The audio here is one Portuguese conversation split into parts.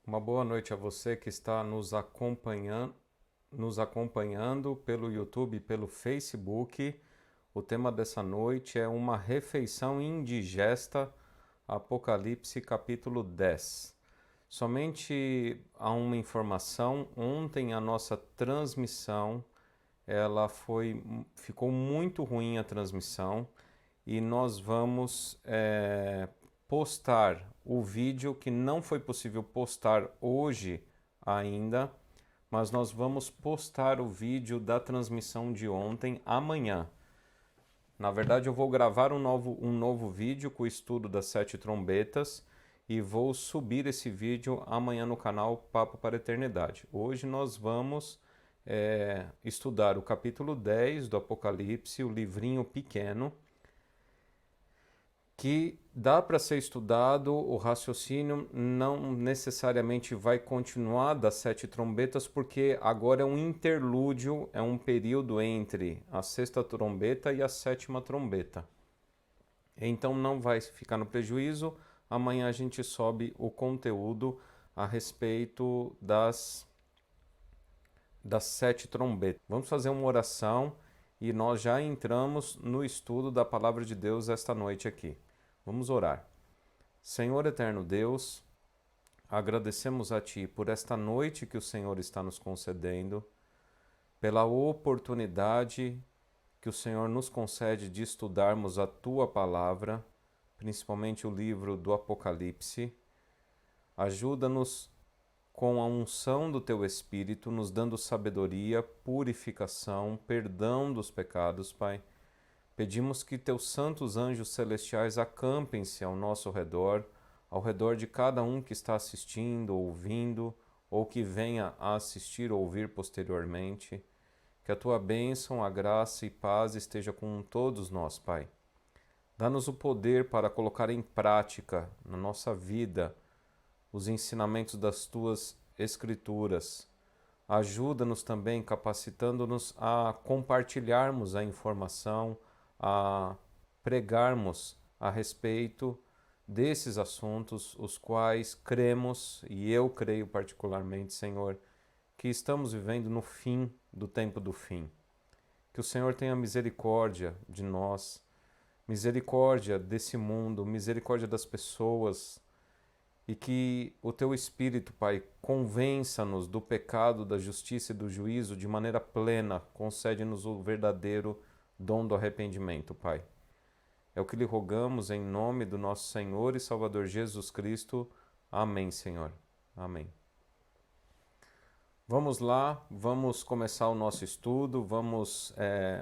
Uma boa noite a você que está nos acompanhando pelo YouTube e pelo Facebook. O tema dessa noite é uma refeição indigesta, Apocalipse capítulo 10. Somente há uma informação: ontem a nossa transmissão ficou muito ruim a transmissão e nós vamos postar o vídeo que não foi possível postar hoje ainda, mas nós vamos postar o vídeo da transmissão de ontem amanhã. Na verdade, eu vou gravar um novo vídeo com o estudo das 7 trombetas e vou subir esse vídeo amanhã no canal Papo para a Eternidade. Hoje nós vamos estudar o capítulo 10 do Apocalipse, o livrinho pequeno, que dá para ser estudado. O raciocínio não necessariamente vai continuar das 7 trombetas, porque agora é um interlúdio, é um período entre a 6ª trombeta e a 7ª trombeta. Então não vai ficar no prejuízo. Amanhã a gente sobe o conteúdo a respeito das 7 trombetas. Vamos fazer uma oração e nós já entramos no estudo da palavra de Deus esta noite aqui. Vamos orar. Senhor eterno Deus, agradecemos a Ti por esta noite que o Senhor está nos concedendo, pela oportunidade que o Senhor nos concede de estudarmos a Tua palavra, principalmente o livro do Apocalipse. Ajuda-nos com a unção do Teu Espírito, nos dando sabedoria, purificação, perdão dos pecados, Pai. Pedimos que Teus santos anjos celestiais acampem-se ao nosso redor, ao redor de cada um que está assistindo, ouvindo, ou que venha a assistir ou ouvir posteriormente. Que a Tua bênção, a graça e paz esteja com todos nós, Pai. Dá-nos o poder para colocar em prática na nossa vida os ensinamentos das Tuas Escrituras. Ajuda-nos também, capacitando-nos a compartilharmos a informação, a pregarmos a respeito desses assuntos, os quais cremos, e eu creio particularmente, Senhor, que estamos vivendo no fim do tempo do fim. Que o Senhor tenha misericórdia de nós, misericórdia desse mundo, misericórdia das pessoas, e que o Teu Espírito, Pai, convença-nos do pecado, da justiça e do juízo de maneira plena. Concede-nos o verdadeiro dom do arrependimento, Pai. É o que lhe rogamos em nome do nosso Senhor e Salvador Jesus Cristo. Amém, Senhor. Amém. Vamos lá, vamos começar o nosso estudo, vamos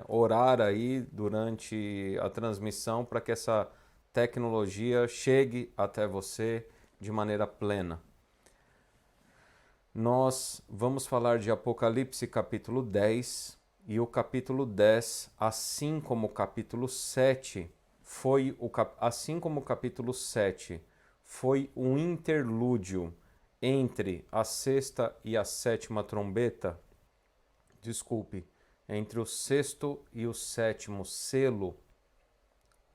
orar aí durante a transmissão para que essa tecnologia chegue até você de maneira plena. Nós vamos falar de Apocalipse capítulo 10, e o capítulo 10, assim como o capítulo 7, foi um interlúdio entre a 6ª e a 7ª trombeta, entre o 6º e o 7º selo.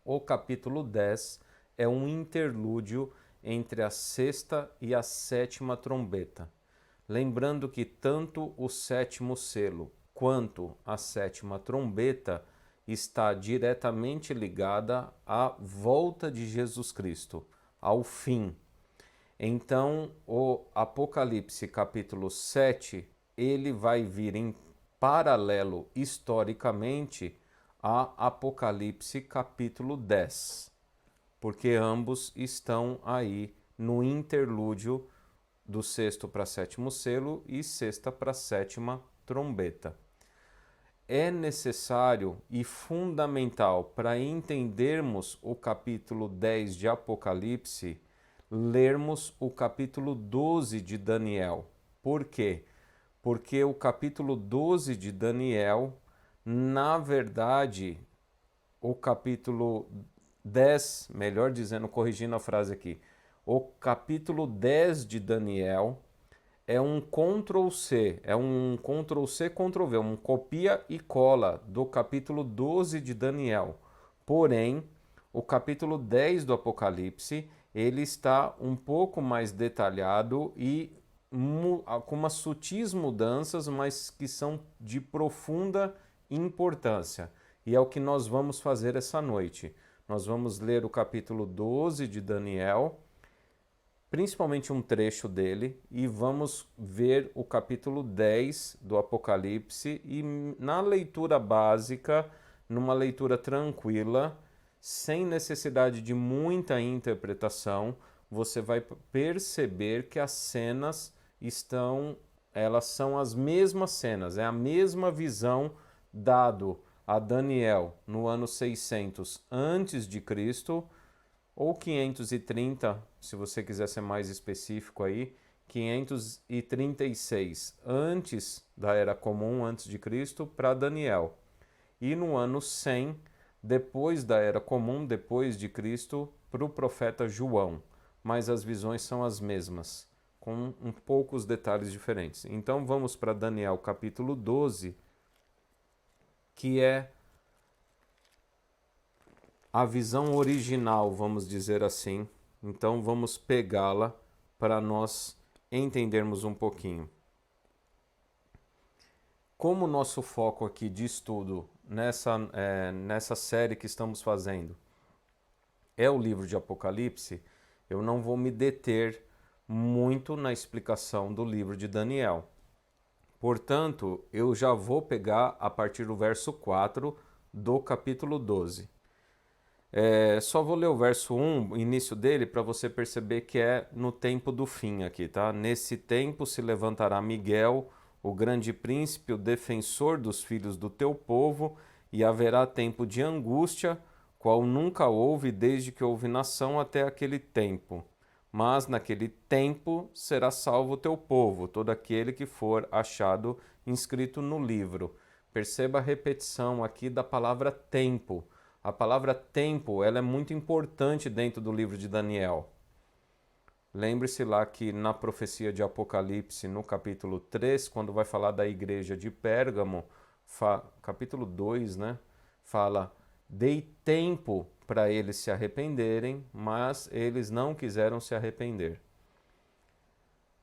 O capítulo 10 é um interlúdio entre a 6ª e a 7ª trombeta. Lembrando que tanto o 7º selo quanto a 7ª trombeta está diretamente ligada à volta de Jesus Cristo, ao fim. Então, o Apocalipse capítulo 7, ele vai vir em paralelo historicamente a Apocalipse capítulo 10, porque ambos estão aí no interlúdio do 6º para 7º selo e 6ª para 7ª trombeta. É necessário e fundamental para entendermos o capítulo 10 de Apocalipse, lermos o capítulo 12 de Daniel. Por quê? Porque o capítulo 12 de Daniel, na verdade, o capítulo 10, melhor dizendo, corrigindo a frase aqui, o capítulo 10 de Daniel é um Ctrl+C, Ctrl+V, um copia e cola do capítulo 12 de Daniel. Porém, o capítulo 10 do Apocalipse, ele está um pouco mais detalhado e com umas sutis mudanças, mas que são de profunda importância. E é o que nós vamos fazer essa noite. Nós vamos ler o capítulo 12 de Daniel, principalmente um trecho dele, e vamos ver o capítulo 10 do Apocalipse, e na leitura básica, numa leitura tranquila, sem necessidade de muita interpretação, você vai perceber que as cenas elas são as mesmas cenas, é a mesma visão dado a Daniel no ano 600 antes de Cristo, ou 530, se você quiser ser mais específico aí, 536 antes da Era Comum, antes de Cristo, para Daniel. E no ano 100, depois da Era Comum, depois de Cristo, para o profeta João. Mas as visões são as mesmas, com poucos detalhes diferentes. Então vamos para Daniel capítulo 12, que é a visão original, vamos dizer assim. Então vamos pegá-la para nós entendermos um pouquinho. Como o nosso foco aqui de estudo nessa série que estamos fazendo é o livro de Apocalipse, eu não vou me deter muito na explicação do livro de Daniel. Portanto, eu já vou pegar a partir do verso 4 do capítulo 12. Só vou ler o verso 1, o início dele, para você perceber que é no tempo do fim aqui, tá? Nesse tempo se levantará Miguel, o grande príncipe, o defensor dos filhos do teu povo, e haverá tempo de angústia, qual nunca houve desde que houve nação até aquele tempo. Mas naquele tempo será salvo o teu povo, todo aquele que for achado inscrito no livro. Perceba a repetição aqui da palavra tempo. A palavra tempo, ela é muito importante dentro do livro de Daniel. Lembre-se lá que na profecia de Apocalipse, no capítulo 3, quando vai falar da igreja de Pérgamo, capítulo 2, né? Fala, dei tempo para eles se arrependerem, mas eles não quiseram se arrepender.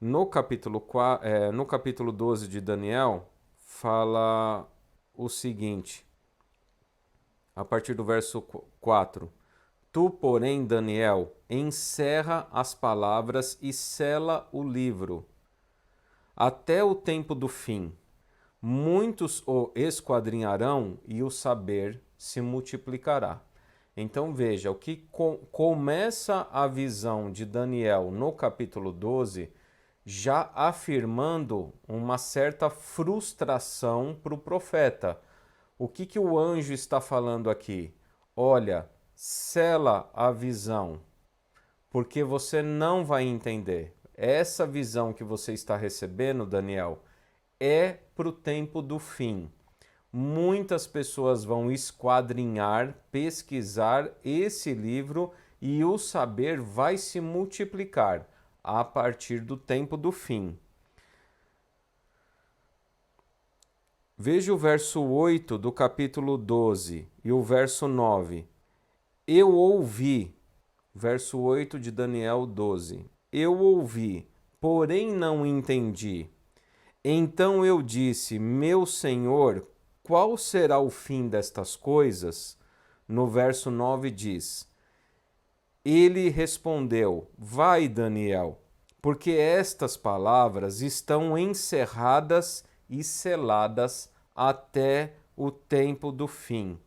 No capítulo 12 de Daniel, fala o seguinte, a partir do verso 4. Tu, porém, Daniel, encerra as palavras e sela o livro, até o tempo do fim. Muitos o esquadrinharão e o saber se multiplicará. Então veja, o que começa a visão de Daniel no capítulo 12, já afirmando uma certa frustração para o profeta. O que o anjo está falando aqui? Olha, sela a visão, porque você não vai entender. Essa visão que você está recebendo, Daniel, é para o tempo do fim. Muitas pessoas vão esquadrinhar, pesquisar esse livro e o saber vai se multiplicar a partir do tempo do fim. Veja o verso 8 do capítulo 12 e o verso 9. Eu ouvi, verso 8 de Daniel 12. Eu ouvi, porém não entendi. Então eu disse, meu Senhor, qual será o fim destas coisas? No verso 9 diz, ele respondeu, vai, Daniel, porque estas palavras estão encerradas e seladas até o tempo do fim.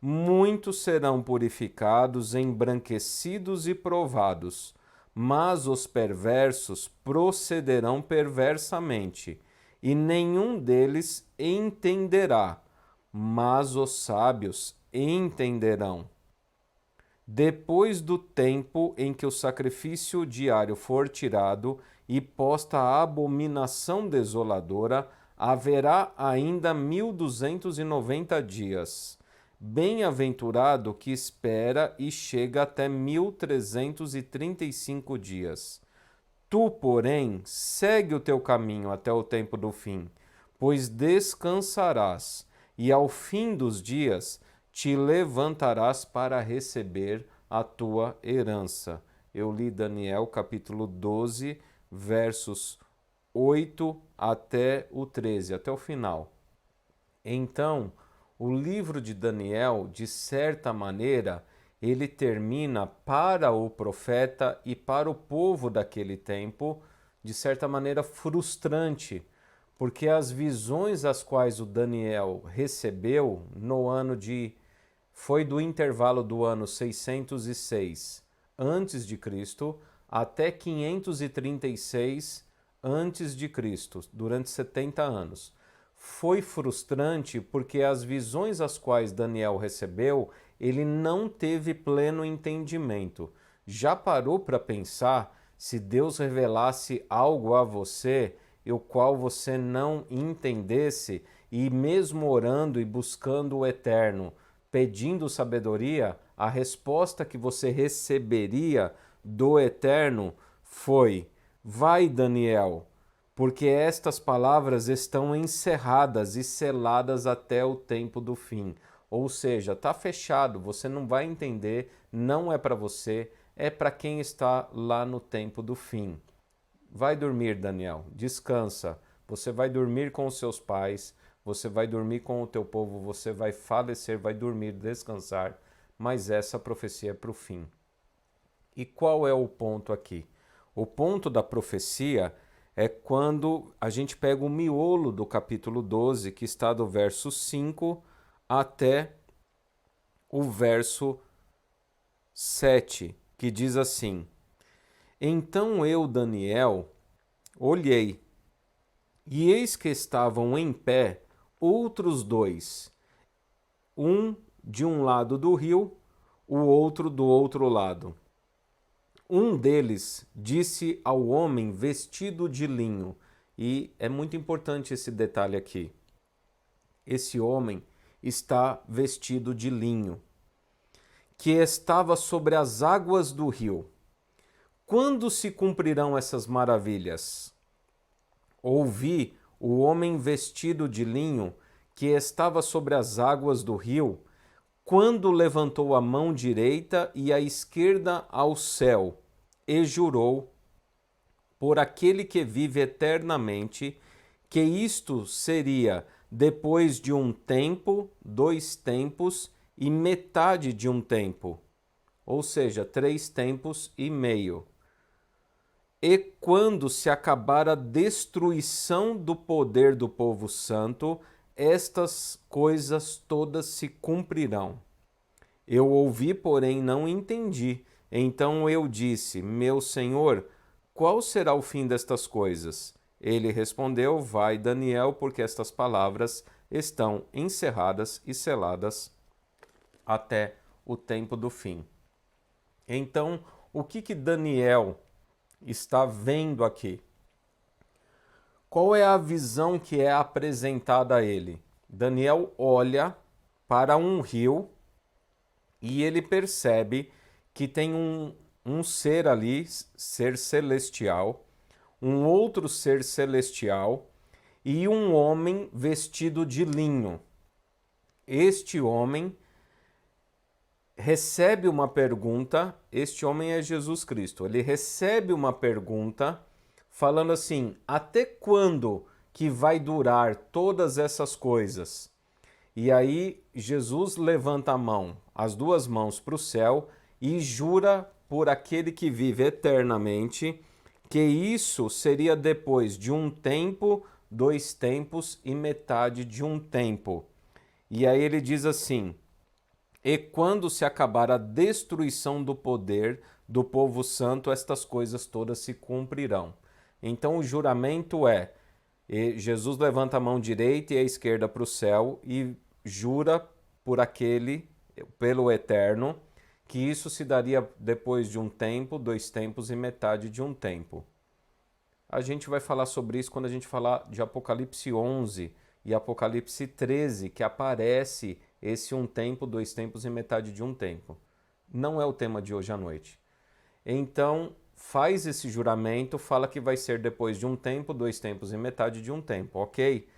Muitos serão purificados, embranquecidos e provados, mas os perversos procederão perversamente, e nenhum deles entenderá, mas os sábios entenderão. Depois do tempo em que o sacrifício diário for tirado e posta a abominação desoladora, haverá ainda 1290 dias. Bem-aventurado que espera e chega até 1335 dias. Tu, porém, segue o teu caminho até o tempo do fim, pois descansarás, e ao fim dos dias te levantarás para receber a tua herança. eu li Daniel capítulo 12, versos 8 até o 13, até o final. Então, o livro de Daniel, de certa maneira, ele termina para o profeta e para o povo daquele tempo, de certa maneira frustrante, porque as visões as quais o Daniel recebeu no ano foi do intervalo do ano 606 antes de Cristo até 536 antes de Cristo, durante 70 anos. Foi frustrante porque as visões as quais Daniel recebeu, ele não teve pleno entendimento. Já parou para pensar se Deus revelasse algo a você, o qual você não entendesse, e mesmo orando e buscando o eterno, pedindo sabedoria, a resposta que você receberia do eterno foi: vai, Daniel, porque estas palavras estão encerradas e seladas até o tempo do fim. Ou seja, está fechado, você não vai entender, não é para você, é para quem está lá no tempo do fim. Vai dormir, Daniel, descansa. Você vai dormir com os seus pais, você vai dormir com o teu povo, você vai falecer, vai dormir, descansar, mas essa profecia é para o fim. E qual é o ponto aqui? O ponto da profecia é quando a gente pega o miolo do capítulo 12, que está do verso 5 até o verso 7, que diz assim: Então eu, Daniel, olhei, e eis que estavam em pé outros dois, um de um lado do rio, o outro do outro lado. Um deles disse ao homem vestido de linho, e é muito importante esse detalhe aqui. Esse homem está vestido de linho, que estava sobre as águas do rio. Quando se cumprirão essas maravilhas? Ouvi o homem vestido de linho, que estava sobre as águas do rio, quando levantou a mão direita e a esquerda ao céu, e jurou, por aquele que vive eternamente, que isto seria depois de um tempo, 2 tempos e metade de um tempo, ou seja, 3 tempos e meio. E quando se acabar a destruição do poder do povo santo, estas coisas todas se cumprirão. Eu ouvi, porém não entendi. Então eu disse: Meu senhor, qual será o fim destas coisas? Ele respondeu: Vai, Daniel, porque estas palavras estão encerradas e seladas até o tempo do fim. Então, o que Daniel está vendo aqui? Qual é a visão que é apresentada a ele? Daniel olha para um rio e ele percebe que tem um ser ali, ser celestial, um outro ser celestial e um homem vestido de linho. Este homem recebe uma pergunta, este homem é Jesus Cristo, ele recebe uma pergunta falando assim: até quando que vai durar todas essas coisas? E aí Jesus levanta a mão, as duas mãos para o céu e jura por aquele que vive eternamente que isso seria depois de um tempo, 2 tempos e metade de um tempo. E aí ele diz assim: e quando se acabar a destruição do poder do povo santo, estas coisas todas se cumprirão. Então o juramento é: Jesus levanta a mão direita e a esquerda para o céu e jura por aquele, pelo eterno, que isso se daria depois de um tempo, 2 tempos e metade de um tempo. A gente vai falar sobre isso quando a gente falar de Apocalipse 11 e Apocalipse 13, que aparece esse 1 tempo, 2 tempos e metade de um tempo. Não é o tema de hoje à noite. Então, faz esse juramento, fala que vai ser depois de um tempo, 2 tempos e metade de um tempo, ok?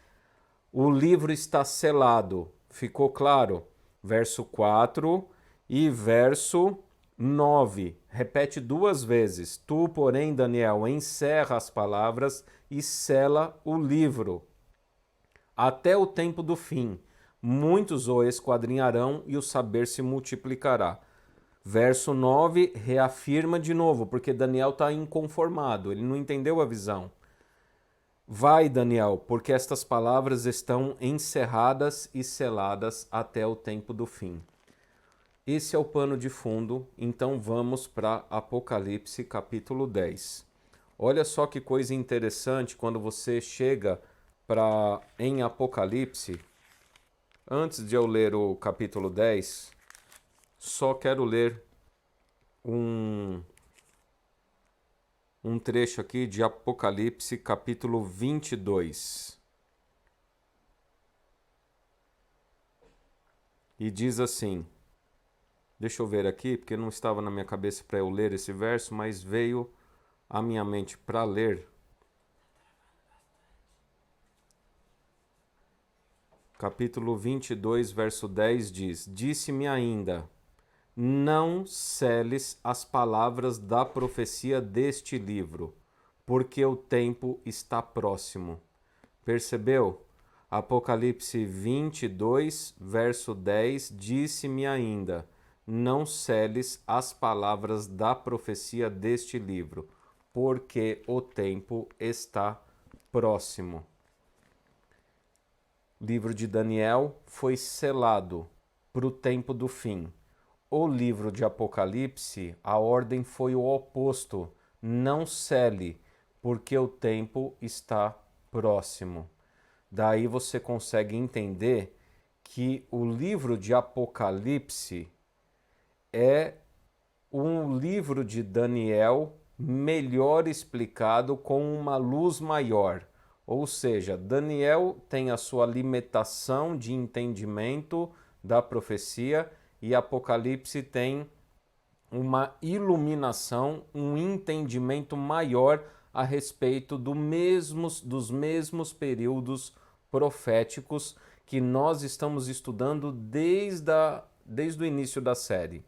O livro está selado, ficou claro? Verso 4 e verso 9 repete 2 vezes. Tu, porém, Daniel, encerra as palavras e sela o livro até o tempo do fim. Muitos o esquadrinharão e o saber se multiplicará. Verso 9 reafirma de novo, porque Daniel está inconformado, ele não entendeu a visão. Vai, Daniel, porque estas palavras estão encerradas e seladas até o tempo do fim. Esse é o pano de fundo, então vamos para Apocalipse capítulo 10. Olha só que coisa interessante quando você chega em Apocalipse. Antes de eu ler o capítulo 10, só quero ler um trecho aqui de Apocalipse capítulo 22. E diz assim, deixa eu ver aqui, porque não estava na minha cabeça para eu ler esse verso, mas veio à minha mente para ler. Capítulo 22, verso 10 diz: Disse-me ainda, não seles as palavras da profecia deste livro, porque o tempo está próximo. Percebeu? Apocalipse 22, verso 10, disse-me ainda, não seles as palavras da profecia deste livro, porque o tempo está próximo. O livro de Daniel foi selado para o tempo do fim. O livro de Apocalipse, a ordem foi o oposto. Não cele, porque o tempo está próximo. Daí você consegue entender que o livro de Apocalipse é um livro de Daniel melhor explicado com uma luz maior. Ou seja, Daniel tem a sua limitação de entendimento da profecia e Apocalipse tem uma iluminação, um entendimento maior a respeito dos mesmos períodos proféticos que nós estamos estudando desde o início da série,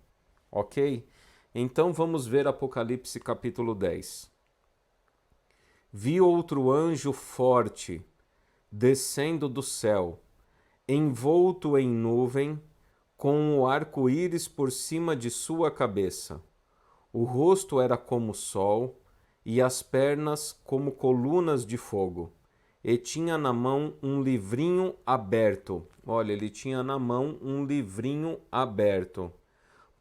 ok? Então vamos ver Apocalipse capítulo 10. Vi outro anjo forte descendo do céu, envolto em nuvem, com o arco-íris por cima de sua cabeça. O rosto era como o sol, e as pernas como colunas de fogo. E tinha na mão um livrinho aberto. Olha, ele tinha na mão um livrinho aberto.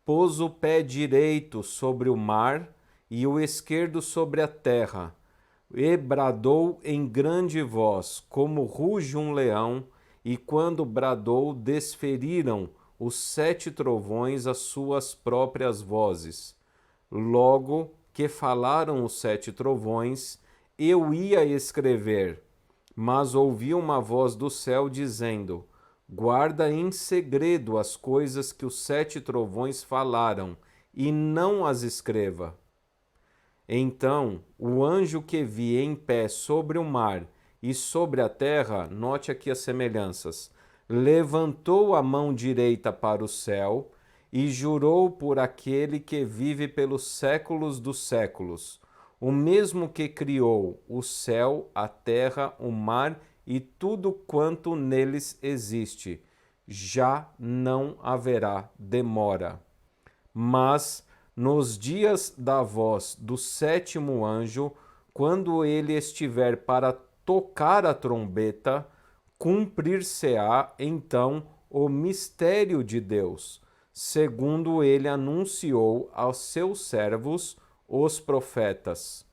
Pôs o pé direito sobre o mar e o esquerdo sobre a terra. E bradou em grande voz, como ruge um leão, e quando bradou, desferiram os 7 trovões as suas próprias vozes. Logo que falaram os 7 trovões, eu ia escrever, mas ouvi uma voz do céu dizendo: guarda em segredo as coisas que os 7 trovões falaram, e não as escreva. Então, o anjo que vi em pé sobre o mar e sobre a terra, note aqui as semelhanças, levantou a mão direita para o céu e jurou por aquele que vive pelos séculos dos séculos, o mesmo que criou o céu, a terra, o mar e tudo quanto neles existe. Já não haverá demora. Mas nos dias da voz do 7º anjo, quando ele estiver para tocar a trombeta, cumprir-se-á então o mistério de Deus, segundo ele anunciou aos seus servos, os profetas.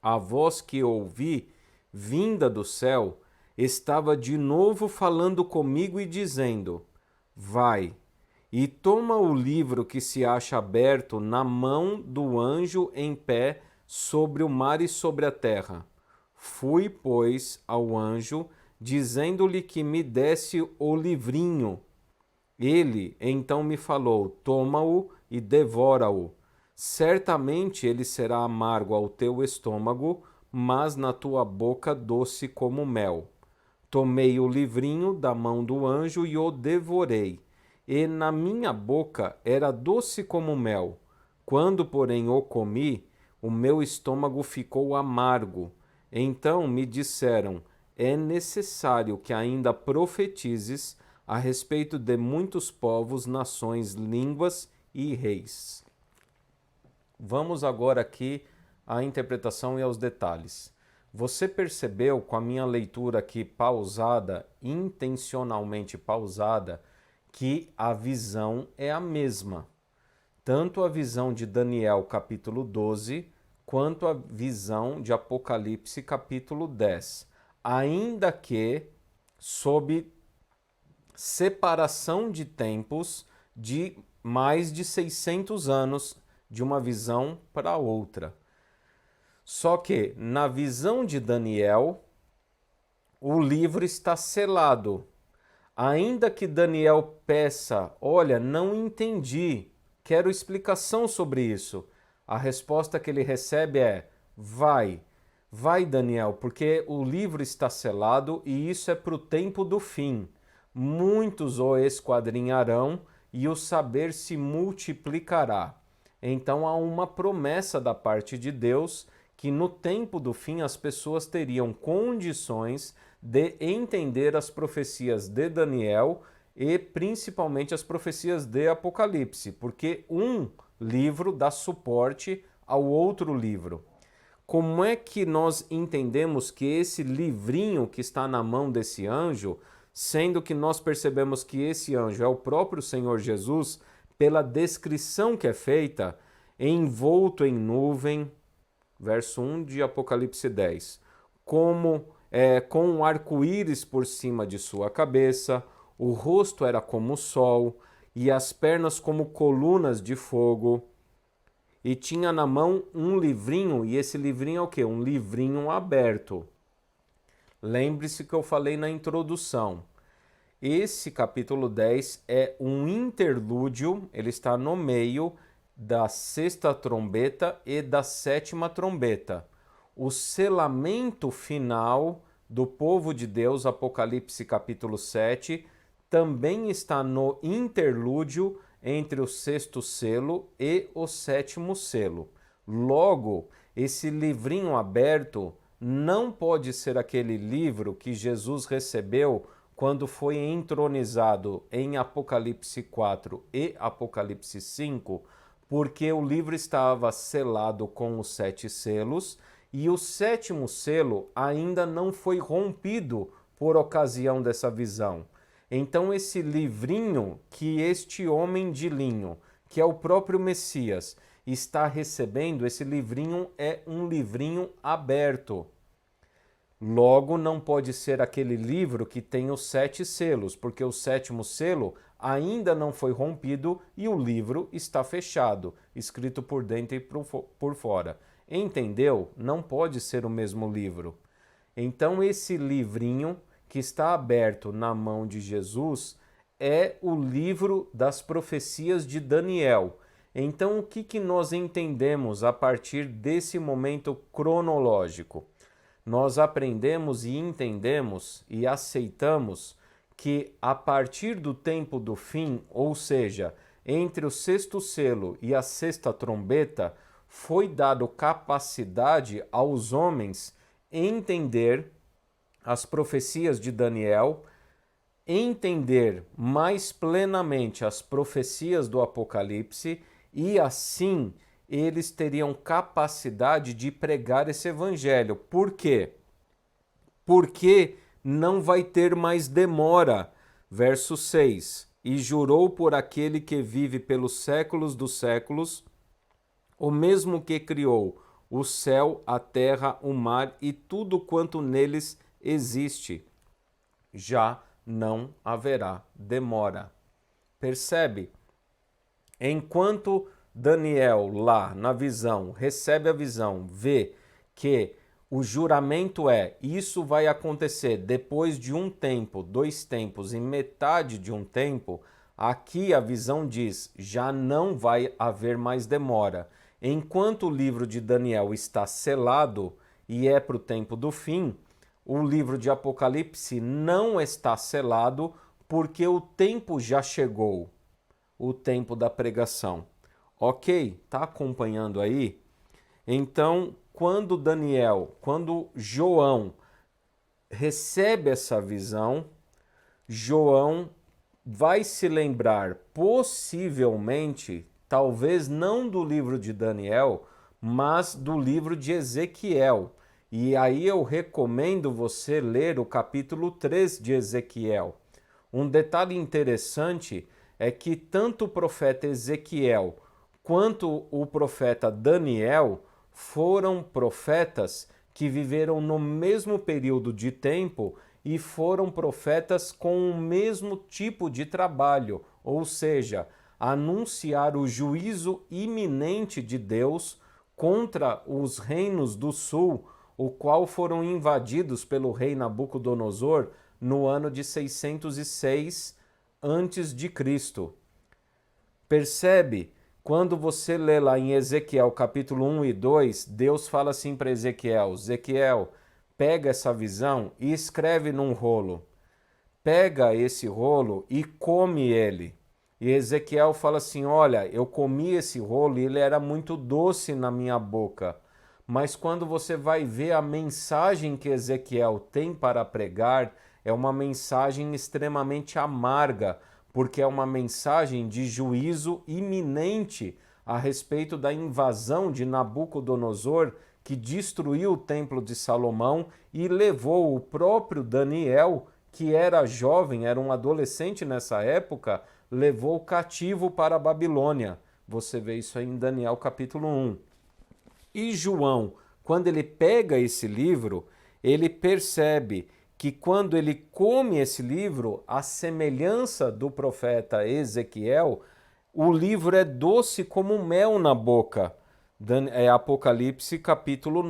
A voz que ouvi, vinda do céu, estava de novo falando comigo e dizendo: vai, e toma o livro que se acha aberto na mão do anjo em pé sobre o mar e sobre a terra. Fui, pois, ao anjo, dizendo-lhe que me desse o livrinho. Ele então me falou: toma-o e devora-o. Certamente ele será amargo ao teu estômago, mas na tua boca doce como mel. Tomei o livrinho da mão do anjo e o devorei. E na minha boca era doce como mel, Quando, porém, o comi, o meu estômago ficou amargo. Então me disseram: é necessário que ainda profetizes a respeito de muitos povos, nações, línguas e reis. Vamos agora aqui à interpretação e aos detalhes. Você percebeu com a minha leitura aqui pausada, intencionalmente pausada, que a visão é a mesma. Tanto a visão de Daniel capítulo 12, quanto a visão de Apocalipse capítulo 10. Ainda que sob separação de tempos de mais de 600 anos de uma visão para outra. Só que na visão de Daniel, o livro está selado. Ainda que Daniel peça, olha, não entendi, quero explicação sobre isso. A resposta que ele recebe é: vai Daniel, porque o livro está selado e isso é para o tempo do fim. Muitos o esquadrinharão e o saber se multiplicará. Então há uma promessa da parte de Deus que no tempo do fim as pessoas teriam condições de entender as profecias de Daniel e principalmente as profecias de Apocalipse, porque um livro dá suporte ao outro livro. Como é que nós entendemos que esse livrinho que está na mão desse anjo, sendo que nós percebemos que esse anjo é o próprio Senhor Jesus, pela descrição que é feita, envolto em nuvem, verso 1 de Apocalipse 10, com um arco-íris por cima de sua cabeça, o rosto era como o sol, e as pernas como colunas de fogo, e tinha na mão um livrinho, e esse livrinho é o quê? Um livrinho aberto. Lembre-se que eu falei na introdução. Esse capítulo 10 é um interlúdio, ele está no meio da sexta trombeta e da sétima trombeta. O selamento final do povo de Deus, Apocalipse capítulo 7, também está no interlúdio entre o sexto selo e o sétimo selo. Logo, esse livrinho aberto não pode ser aquele livro que Jesus recebeu quando foi entronizado em Apocalipse 4 e Apocalipse 5, porque o livro estava selado com os 7 selos e o sétimo selo ainda não foi rompido por ocasião dessa visão. Então esse livrinho que este homem de linho, que é o próprio Messias, está recebendo, esse livrinho é um livrinho aberto. Logo, não pode ser aquele livro que tem os 7 selos, porque o sétimo selo ainda não foi rompido e o livro está fechado, escrito por dentro e por fora. Entendeu? Não pode ser o mesmo livro. Então, esse livrinho que está aberto na mão de Jesus é o livro das profecias de Daniel. Então, o que nós entendemos a partir desse momento cronológico? Nós aprendemos e entendemos e aceitamos que a partir do tempo do fim, ou seja, entre o sexto selo e a sexta trombeta, foi dado capacidade aos homens entender as profecias de Daniel, entender mais plenamente as profecias do Apocalipse e assim eles teriam capacidade de pregar esse evangelho. Por quê? Porque não vai ter mais demora. Verso 6. E jurou por aquele que vive pelos séculos dos séculos, o mesmo que criou o céu, a terra, o mar e tudo quanto neles existe. Já não haverá demora. Percebe? Enquanto Daniel, lá na visão, recebe a visão, vê que o juramento isso vai acontecer depois de um tempo, 2 tempos, em metade de um tempo, aqui a visão diz, já não vai haver mais demora. Enquanto o livro de Daniel está selado e é para o tempo do fim, o livro de Apocalipse não está selado porque o tempo já chegou, o tempo da pregação. Ok? Tá acompanhando aí? Então, quando João recebe essa visão, João vai se lembrar possivelmente, talvez não do livro de Daniel, mas do livro de Ezequiel. E aí eu recomendo você ler o capítulo 3 de Ezequiel. Um detalhe interessante é que tanto o profeta Ezequiel quanto o profeta Daniel foram profetas que viveram no mesmo período de tempo e foram profetas com o mesmo tipo de trabalho, ou seja, anunciar o juízo iminente de Deus contra os reinos do sul, o qual foram invadidos pelo rei Nabucodonosor no ano de 606 antes de Cristo. Percebe? Quando você lê lá em Ezequiel capítulo 1 e 2, Deus fala assim para Ezequiel: Ezequiel, pega essa visão e escreve num rolo. Pega esse rolo e come ele. E Ezequiel fala assim: olha, eu comi esse rolo e ele era muito doce na minha boca. Mas quando você vai ver a mensagem que Ezequiel tem para pregar, é uma mensagem extremamente amarga, porque é uma mensagem de juízo iminente a respeito da invasão de Nabucodonosor, que destruiu o templo de Salomão e levou o próprio Daniel, que era jovem, era um adolescente nessa época, levou cativo para a Babilônia. Você vê isso aí em Daniel capítulo 1. E João, quando ele pega esse livro, ele percebe que quando ele come esse livro, a semelhança do profeta Ezequiel, o livro é doce como mel na boca. Apocalipse capítulo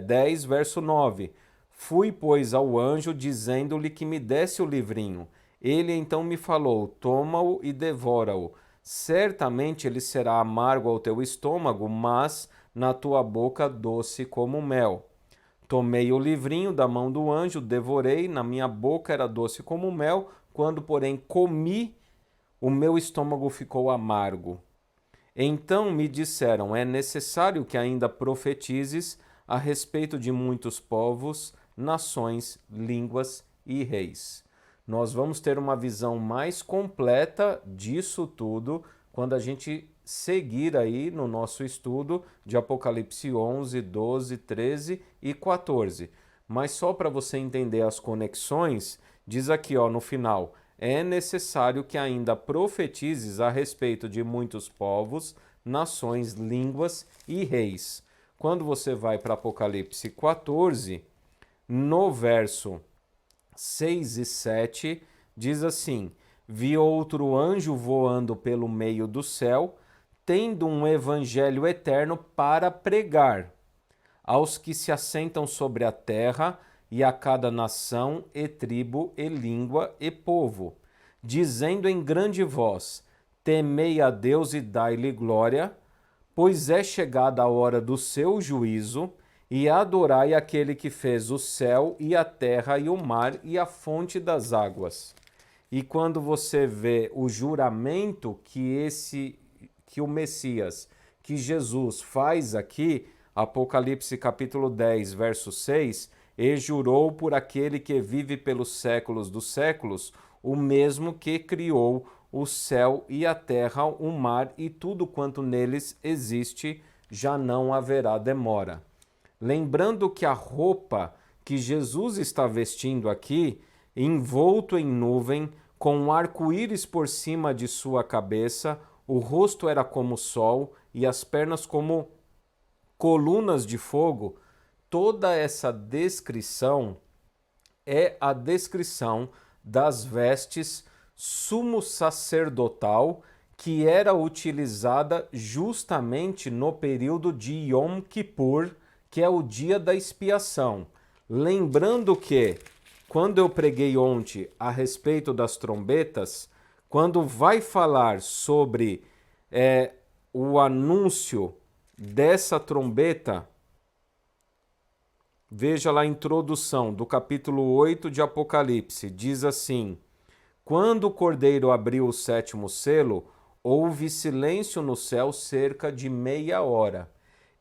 10, verso 9. Fui, pois, ao anjo, dizendo-lhe que me desse o livrinho. Ele então me falou: toma-o e devora-o. Certamente ele será amargo ao teu estômago, mas na tua boca doce como mel. Tomei o livrinho da mão do anjo, devorei, na minha boca era doce como mel, quando, porém, comi, o meu estômago ficou amargo. Então me disseram: é necessário que ainda profetizes a respeito de muitos povos, nações, línguas e reis. Nós vamos ter uma visão mais completa disso tudo quando a gente seguir aí no nosso estudo de Apocalipse 11, 12, 13 e 14. Mas só para você entender as conexões, diz aqui ó, no final: é necessário que ainda profetizes a respeito de muitos povos, nações, línguas e reis. Quando você vai para Apocalipse 14, no verso 6 e 7, diz assim: vi outro anjo voando pelo meio do céu, tendo um evangelho eterno para pregar aos que se assentam sobre a terra e a cada nação e tribo e língua e povo, dizendo em grande voz: temei a Deus e dai-lhe glória, pois é chegada a hora do seu juízo, e adorai aquele que fez o céu e a terra e o mar e a fonte das águas. E quando você vê o juramento que o Messias, que Jesus faz aqui, Apocalipse capítulo 10, verso 6, e jurou por aquele que vive pelos séculos dos séculos, o mesmo que criou o céu e a terra, o mar e tudo quanto neles existe, já não haverá demora. Lembrando que a roupa que Jesus está vestindo aqui, envolto em nuvem, com um arco-íris por cima de sua cabeça, o rosto era como o sol e as pernas como colunas de fogo, toda essa descrição é a descrição das vestes sumo sacerdotal que era utilizada justamente no período de Yom Kippur, que é o dia da expiação. Lembrando que, quando eu preguei ontem a respeito das trombetas, quando vai falar sobre o anúncio dessa trombeta, veja lá a introdução do capítulo 8 de Apocalipse, diz assim: quando o Cordeiro abriu o sétimo selo, houve silêncio no céu cerca de meia hora.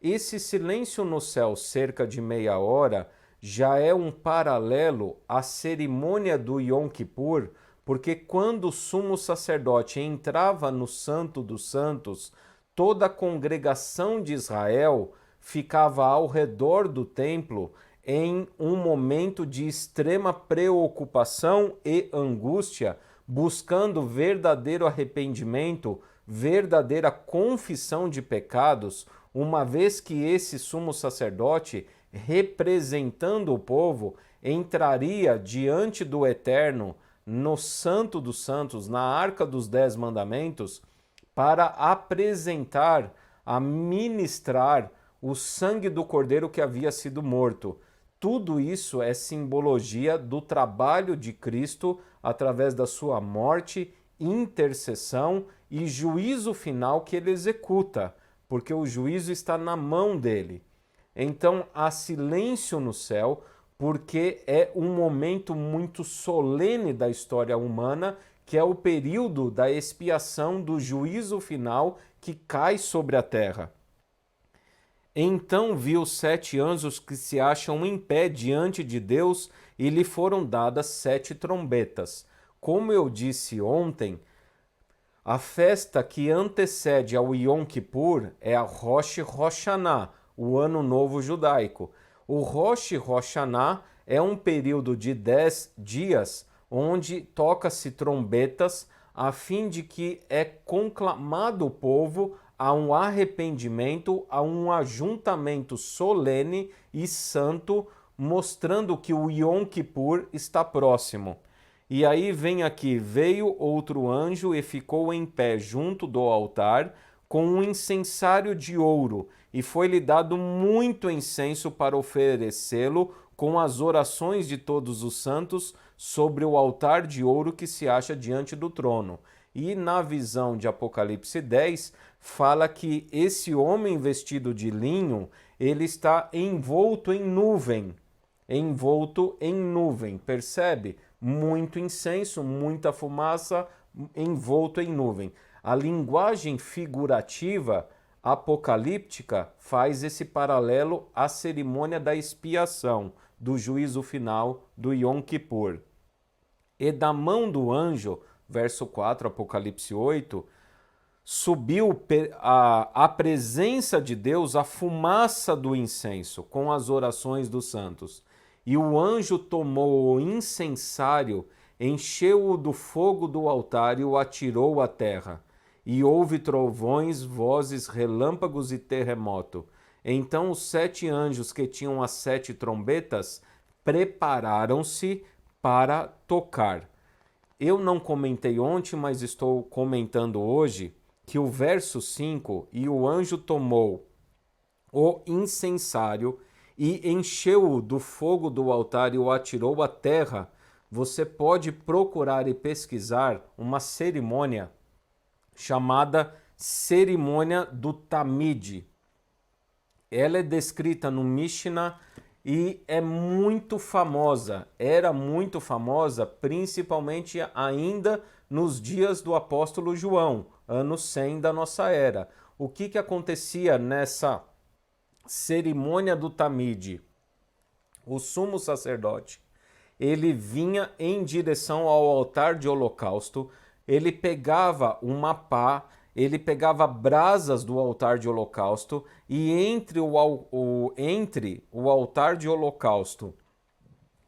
Esse silêncio no céu cerca de meia hora já é um paralelo à cerimônia do Yom Kippur, porque quando o sumo sacerdote entrava no Santo dos Santos, toda a congregação de Israel ficava ao redor do templo em um momento de extrema preocupação e angústia, buscando verdadeiro arrependimento, verdadeira confissão de pecados, uma vez que esse sumo sacerdote, representando o povo, entraria diante do Eterno no Santo dos Santos, na Arca dos 10 Mandamentos, para apresentar, a ministrar o sangue do cordeiro que havia sido morto. Tudo isso é simbologia do trabalho de Cristo através da sua morte, intercessão e juízo final que ele executa, porque o juízo está na mão dele. Então há silêncio no céu, porque é um momento muito solene da história humana, que é o período da expiação do juízo final que cai sobre a terra. Então viu 7 anjos que se acham em pé diante de Deus e lhe foram dadas 7 trombetas. Como eu disse ontem, a festa que antecede ao Yom Kippur é a Rosh Hashanah, o Ano Novo Judaico. O Rosh Hashanah é um período de 10 dias onde toca-se trombetas a fim de que é conclamado o povo a um arrependimento, a um ajuntamento solene e santo, mostrando que o Yom Kippur está próximo. E aí vem aqui, veio outro anjo e ficou em pé junto do altar com um incensário de ouro, e foi-lhe dado muito incenso para oferecê-lo com as orações de todos os santos sobre o altar de ouro que se acha diante do trono. E na visão de Apocalipse 10, fala que esse homem vestido de linho, ele está envolto em nuvem. Envolto em nuvem, percebe? Muito incenso, muita fumaça, envolto em nuvem. A linguagem figurativa apocalíptica faz esse paralelo à cerimônia da expiação, do juízo final do Yom Kippur. E da mão do anjo, verso 4, Apocalipse 8, subiu a presença de Deus, a fumaça do incenso, com as orações dos santos. E o anjo tomou o incensário, encheu-o do fogo do altar e o atirou à terra. E houve trovões, vozes, relâmpagos e terremoto. Então os 7 anjos que tinham as 7 trombetas prepararam-se para tocar. Eu não comentei ontem, mas estou comentando hoje, que o verso 5, e o anjo tomou o incensário e encheu-o do fogo do altar e o atirou à terra. Você pode procurar e pesquisar uma cerimônia chamada cerimônia do Tamid. Ela é descrita no Mishnah e é muito famosa, era muito famosa, principalmente ainda nos dias do apóstolo João, ano 100 da nossa era. O que acontecia nessa cerimônia do Tamid? O sumo sacerdote, ele vinha em direção ao altar de holocausto, ele pegava uma pá, ele pegava brasas do altar de holocausto e entre o altar de holocausto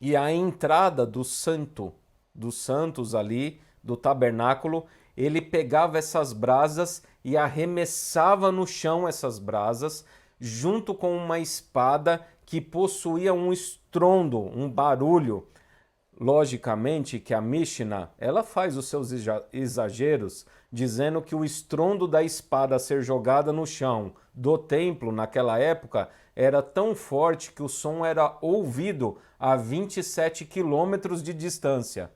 e a entrada do santo, dos santos ali, do tabernáculo, ele pegava essas brasas e arremessava no chão essas brasas, junto com uma espada que possuía um estrondo, um barulho. Logicamente que a Mishnah, ela faz os seus exageros, dizendo que o estrondo da espada a ser jogada no chão do templo naquela época era tão forte que o som era ouvido a 27 quilômetros de distância.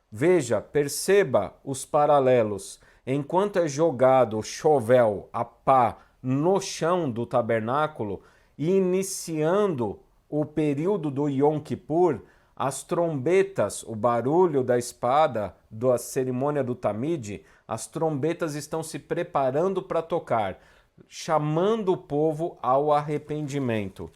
Veja, perceba os paralelos. Enquanto é jogado o chovel, a pá, no chão do tabernáculo, iniciando o período do Yom Kippur, as trombetas, o barulho da espada, da cerimônia do Tamid, as trombetas estão se preparando para tocar, chamando o povo ao arrependimento.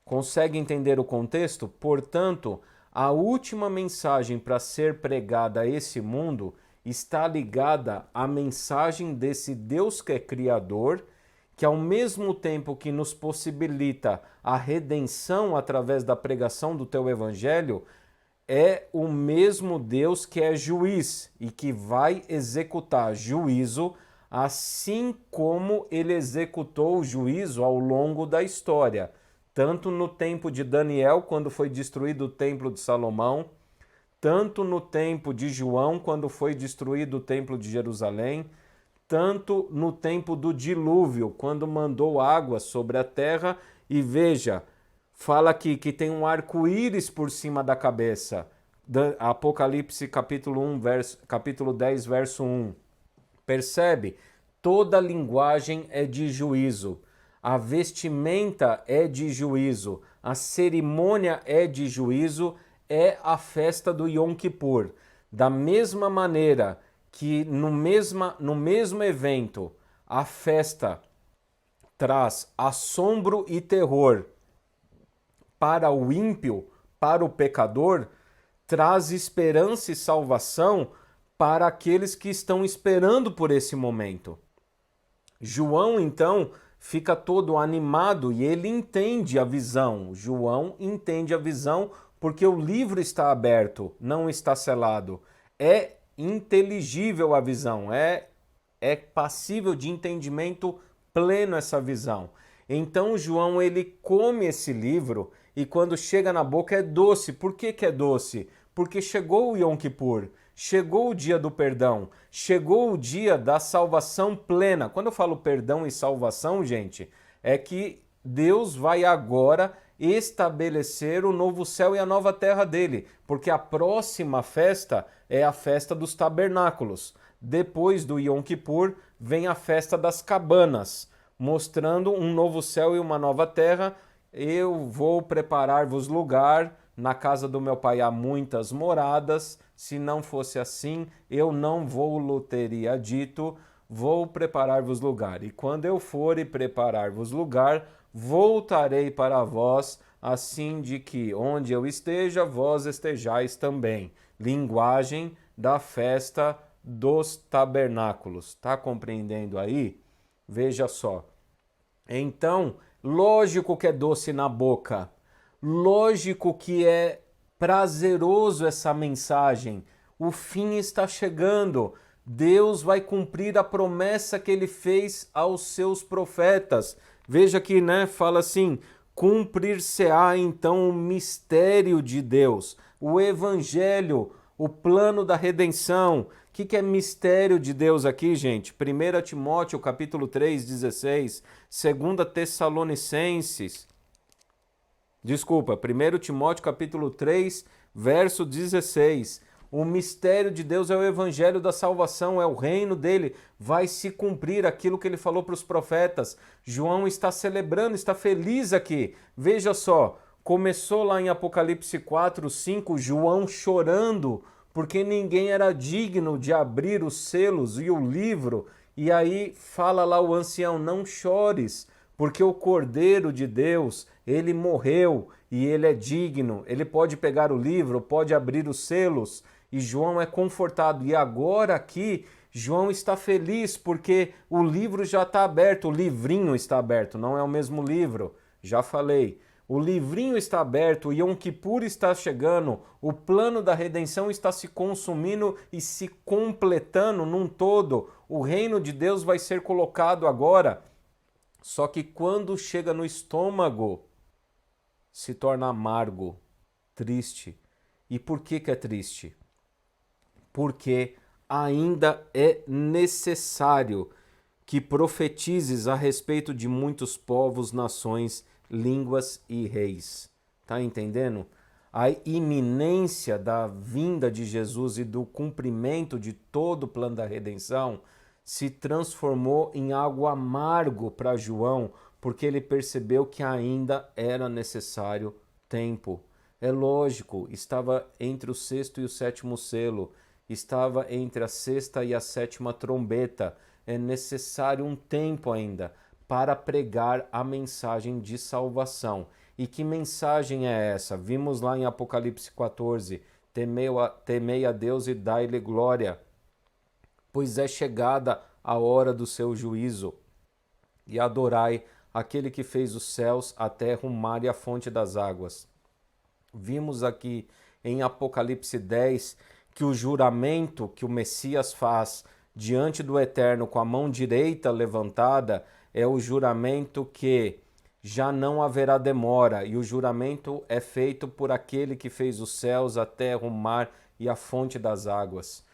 Consegue entender o contexto? Portanto, a última mensagem para ser pregada a esse mundo está ligada à mensagem desse Deus que é Criador, que ao mesmo tempo que nos possibilita a redenção através da pregação do teu Evangelho, é o mesmo Deus que é juiz e que vai executar juízo, assim como ele executou o juízo ao longo da história, tanto no tempo de Daniel, quando foi destruído o templo de Salomão, tanto no tempo de João, quando foi destruído o templo de Jerusalém, tanto no tempo do dilúvio, quando mandou água sobre a terra, e veja, fala aqui que tem um arco-íris por cima da cabeça. Apocalipse capítulo 10, verso 1. Percebe? Toda linguagem é de juízo. A vestimenta é de juízo. A cerimônia é de juízo. É a festa do Yom Kippur. Da mesma maneira que no mesmo evento a festa traz assombro e terror para o ímpio, para o pecador, traz esperança e salvação para aqueles que estão esperando por esse momento. João, então, fica todo animado e ele entende a visão. João entende a visão porque o livro está aberto, não está selado. É inteligível a visão, é passível de entendimento pleno essa visão. Então João ele come esse livro e quando chega na boca é doce. Por que é doce? Porque chegou o Yom Kippur, chegou o dia do perdão, chegou o dia da salvação plena. Quando eu falo perdão e salvação, gente, é que Deus vai agora estabelecer o novo céu e a nova terra dele, porque a próxima festa é a festa dos tabernáculos. Depois do Yom Kippur vem a festa das cabanas, mostrando um novo céu e uma nova terra. Eu vou preparar-vos lugar, na casa do meu pai há muitas moradas, se não fosse assim, eu não vou-lo teria dito, vou preparar-vos lugar. E quando eu for e preparar-vos lugar, voltarei para vós, assim de que onde eu esteja, vós estejais também. Linguagem da festa dos tabernáculos. Tá compreendendo aí? Veja só. Então, lógico que é doce na boca. Lógico que é prazeroso essa mensagem. O fim está chegando. Deus vai cumprir a promessa que ele fez aos seus profetas. Veja que, fala assim: cumprir-se-á então o mistério de Deus, o evangelho, o plano da redenção. O que é mistério de Deus aqui, gente? 1 Timóteo capítulo 3, 16, 2 Tessalonicenses, 1 Timóteo capítulo 3, verso 16. O mistério de Deus é o evangelho da salvação, é o reino dele. Vai se cumprir aquilo que ele falou para os profetas. João está celebrando, está feliz aqui. Veja só, começou lá em Apocalipse 4, 5, João chorando, porque ninguém era digno de abrir os selos e o livro. E aí fala lá o ancião: não chores, porque o Cordeiro de Deus, ele morreu e ele é digno. Ele pode pegar o livro, pode abrir os selos. E João é confortado. E agora aqui, João está feliz porque o livro já está aberto, o livrinho está aberto, não é o mesmo livro, já falei. O livrinho está aberto, o Yom Kippur está chegando, o plano da redenção está se consumindo e se completando num todo. O reino de Deus vai ser colocado agora. Só que quando chega no estômago, se torna amargo, triste. E por que é triste? Porque ainda é necessário que profetizes a respeito de muitos povos, nações, línguas e reis. Tá entendendo? A iminência da vinda de Jesus e do cumprimento de todo o plano da redenção se transformou em algo amargo para João, porque ele percebeu que ainda era necessário tempo. É lógico, estava entre o sexto e o sétimo selo, estava entre a sexta e a sétima trombeta. É necessário um tempo ainda para pregar a mensagem de salvação. E que mensagem é essa? Vimos lá em Apocalipse 14: temei a Deus e dai-lhe glória, pois é chegada a hora do seu juízo. E adorai aquele que fez os céus, a terra, o mar e a fonte das águas. Vimos aqui em Apocalipse 10 que o juramento que o Messias faz diante do Eterno com a mão direita levantada é o juramento que já não haverá demora, e o juramento é feito por aquele que fez os céus, a terra, o mar e a fonte das águas.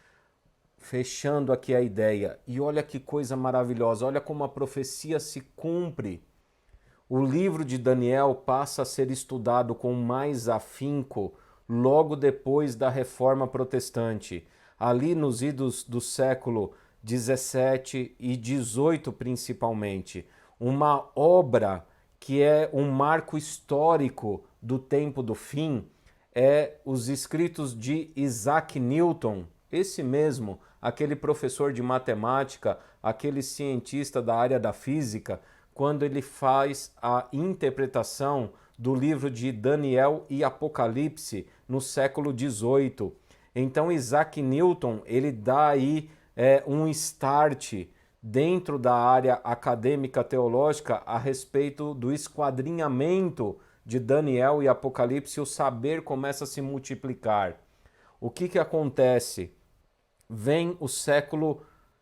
Fechando aqui a ideia, e olha que coisa maravilhosa, olha como a profecia se cumpre. O livro de Daniel passa a ser estudado com mais afinco logo depois da Reforma Protestante, ali nos idos do século 17 e 18 principalmente. Uma obra que é um marco histórico do tempo do fim é os escritos de Isaac Newton, esse mesmo, aquele professor de matemática, aquele cientista da área da física, quando ele faz a interpretação do livro de Daniel e Apocalipse no século XVIII. Então Isaac Newton ele dá aí um start dentro da área acadêmica teológica a respeito do esquadrinhamento de Daniel e Apocalipse, o saber começa a se multiplicar. O que acontece? Vem o século,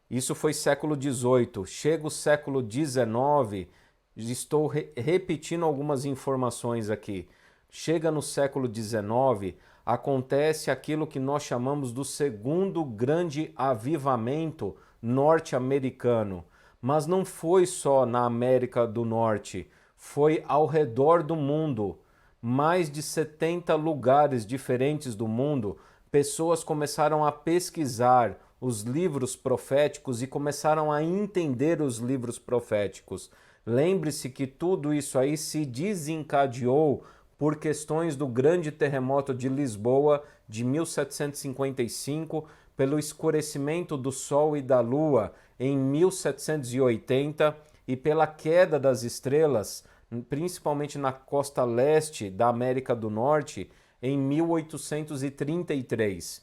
isso foi século XVIII, chega o século XIX, estou repetindo algumas informações aqui. Chega no século XIX, acontece aquilo que nós chamamos do segundo grande avivamento norte-americano. Mas não foi só na América do Norte, foi ao redor do mundo. Mais de 70 lugares diferentes do mundo, pessoas começaram a pesquisar os livros proféticos e começaram a entender os livros proféticos. Lembre-se que tudo isso aí se desencadeou por questões do grande terremoto de Lisboa de 1755, pelo escurecimento do Sol e da Lua em 1780 e pela queda das estrelas, principalmente na costa leste da América do Norte, em 1833.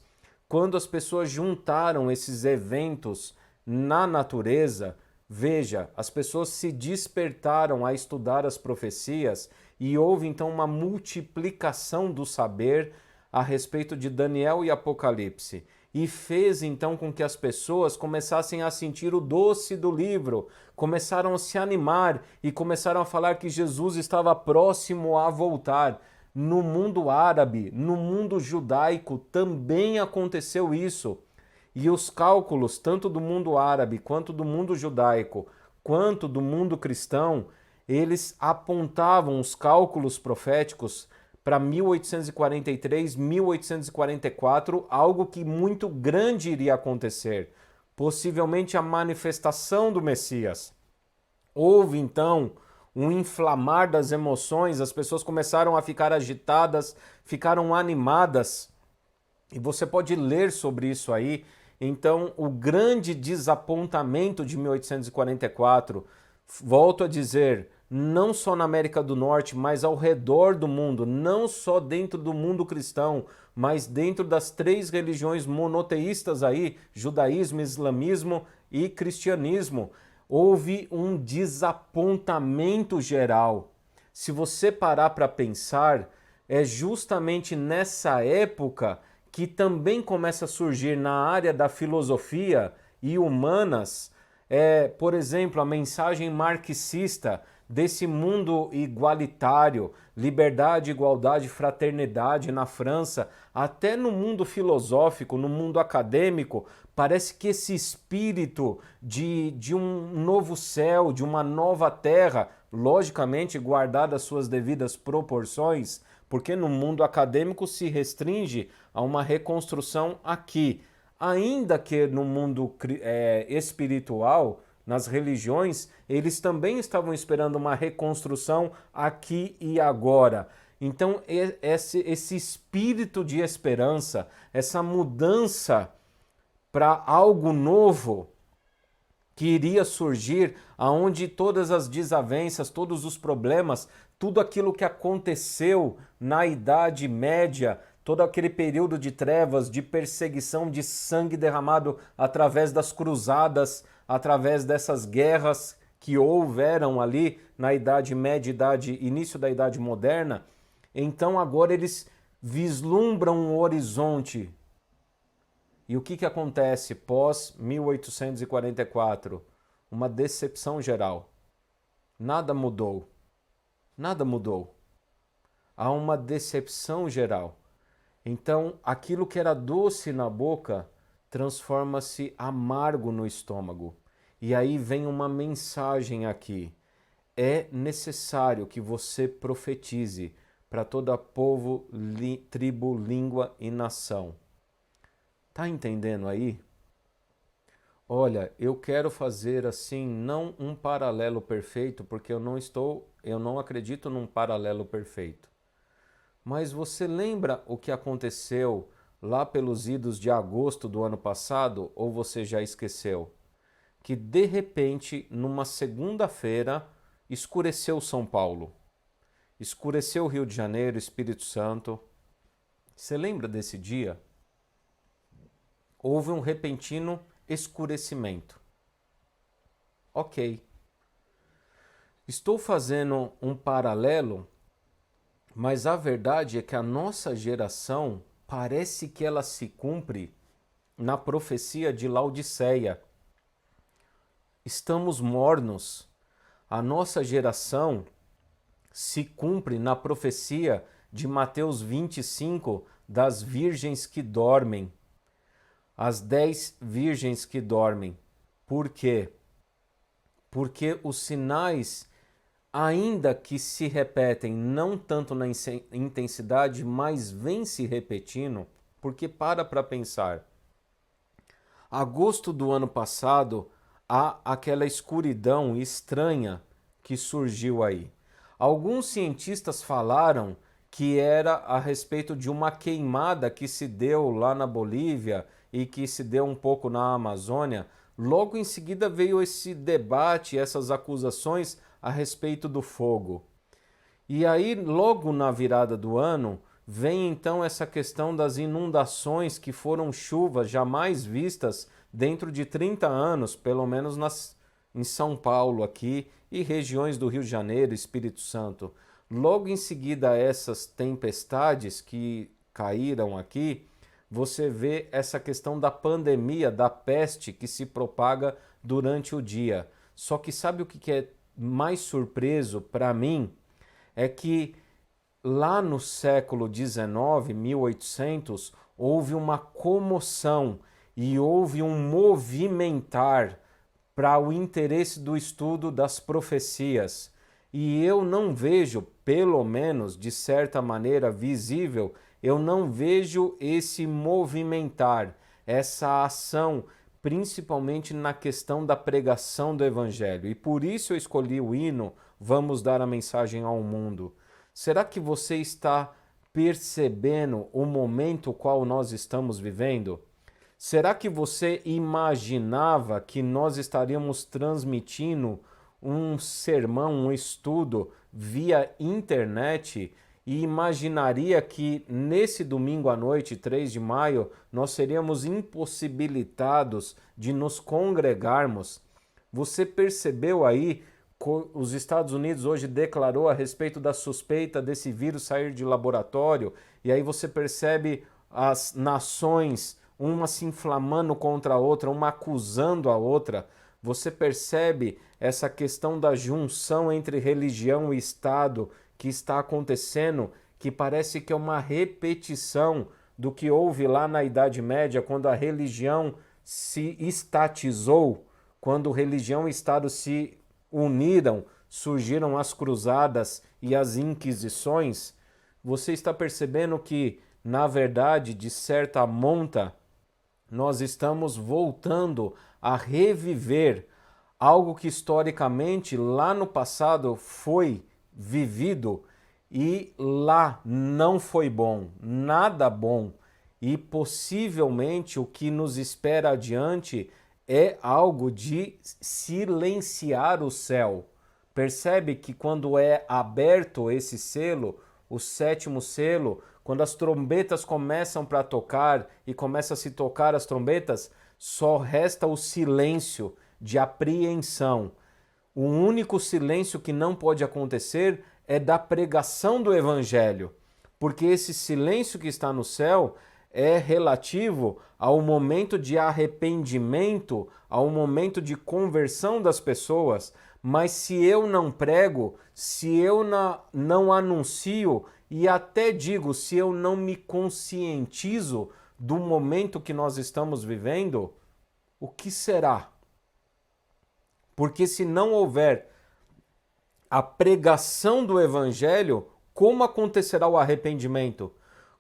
Quando as pessoas juntaram esses eventos na natureza, veja, as pessoas se despertaram a estudar as profecias e houve então uma multiplicação do saber a respeito de Daniel e Apocalipse. E fez então com que as pessoas começassem a sentir o doce do livro, começaram a se animar e começaram a falar que Jesus estava próximo a voltar. No mundo árabe, no mundo judaico também aconteceu isso. E os cálculos, tanto do mundo árabe, quanto do mundo judaico, quanto do mundo cristão, eles apontavam os cálculos proféticos para 1843, 1844, algo que muito grande iria acontecer, possivelmente a manifestação do Messias. Houve então um inflamar das emoções, as pessoas começaram a ficar agitadas, ficaram animadas, e você pode ler sobre isso aí. Então, o grande desapontamento de 1844, volto a dizer, não só na América do Norte, mas ao redor do mundo, não só dentro do mundo cristão, mas dentro das três religiões monoteístas aí, judaísmo, islamismo e cristianismo, houve um desapontamento geral. Se você parar para pensar, é justamente nessa época que também começa a surgir na área da filosofia e humanas, por exemplo, a mensagem marxista desse mundo igualitário, liberdade, igualdade, fraternidade na França, até no mundo filosófico, no mundo acadêmico, parece que esse espírito de um novo céu, de uma nova terra, logicamente guardadas suas devidas proporções, porque no mundo acadêmico se restringe a uma reconstrução aqui. Ainda que no mundo espiritual, nas religiões, eles também estavam esperando uma reconstrução aqui e agora. Então, esse espírito de esperança, essa mudança para algo novo que iria surgir, aonde todas as desavenças, todos os problemas, tudo aquilo que aconteceu na Idade Média, todo aquele período de trevas, de perseguição, de sangue derramado através das cruzadas, através dessas guerras que houveram ali na Idade Média, início da Idade Moderna, então agora eles vislumbram um horizonte. E o que acontece pós 1844? Uma decepção geral. Nada mudou. Nada mudou. Há uma decepção geral. Então, aquilo que era doce na boca transforma-se amargo no estômago. E aí vem uma mensagem aqui. É necessário que você profetize para todo povo, tribo, língua e nação. Tá entendendo aí? Olha, eu quero fazer assim, não um paralelo perfeito, porque eu não acredito num paralelo perfeito. Mas você lembra o que aconteceu lá pelos idos de agosto do ano passado, ou você já esqueceu? Que de repente, numa segunda-feira, escureceu São Paulo. Escureceu o Rio de Janeiro, Espírito Santo. Você lembra desse dia? Houve um repentino escurecimento. Ok. Estou fazendo um paralelo, mas a verdade é que a nossa geração parece que ela se cumpre na profecia de Laodiceia. Estamos mornos. A nossa geração se cumpre na profecia de Mateus 25 das virgens que dormem. As 10 virgens que dormem. Por quê? Porque os sinais, ainda que se repetem, não tanto na intensidade, mas vêm se repetindo, porque para pensar. Agosto do ano passado, há aquela escuridão estranha que surgiu aí. Alguns cientistas falaram que era a respeito de uma queimada que se deu lá na Bolívia e que se deu um pouco na Amazônia. Logo em seguida veio esse debate, essas acusações a respeito do fogo. E aí, logo na virada do ano, vem então essa questão das inundações, que foram chuvas jamais vistas dentro de 30 anos, pelo menos em São Paulo aqui e regiões do Rio de Janeiro, Espírito Santo. Logo em seguida, essas tempestades que caíram aqui, você vê essa questão da pandemia, da peste que se propaga durante o dia. Só que sabe o que é mais surpreso para mim? É que lá no século XIX, 1800, houve uma comoção e houve um movimentar para o interesse do estudo das profecias. E eu não vejo, pelo menos de certa maneira visível, eu não vejo esse movimentar, essa ação, principalmente na questão da pregação do Evangelho. E por isso eu escolhi o hino Vamos Dar a Mensagem ao Mundo. Será que você está percebendo o momento qual nós estamos vivendo? Será que você imaginava que nós estaríamos transmitindo um sermão, um estudo via internet e imaginaria que nesse domingo à noite, 3 de maio, nós seríamos impossibilitados de nos congregarmos? Você percebeu aí? Os Estados Unidos hoje declarou a respeito da suspeita desse vírus sair de laboratório, e aí você percebe as nações, uma se inflamando contra a outra, uma acusando a outra. Você percebe essa questão da junção entre religião e Estado que está acontecendo, que parece que é uma repetição do que houve lá na Idade Média, quando a religião se estatizou, quando religião e Estado se uniram, surgiram as cruzadas e as inquisições. Você está percebendo que, na verdade, de certa monta, nós estamos voltando a reviver algo que historicamente lá no passado foi vivido e lá não foi bom, nada bom, e possivelmente o que nos espera adiante é algo de silenciar o céu. Percebe que quando é aberto esse selo, o sétimo selo, quando as trombetas começam para tocar e começa a se tocar as trombetas, só resta o silêncio de apreensão. O único silêncio que não pode acontecer é da pregação do evangelho, porque esse silêncio que está no céu é relativo ao momento de arrependimento, ao momento de conversão das pessoas. Mas se eu não prego, se eu não anuncio e até digo, se eu não me conscientizo do momento que nós estamos vivendo, o que será? Porque se não houver a pregação do evangelho, como acontecerá o arrependimento?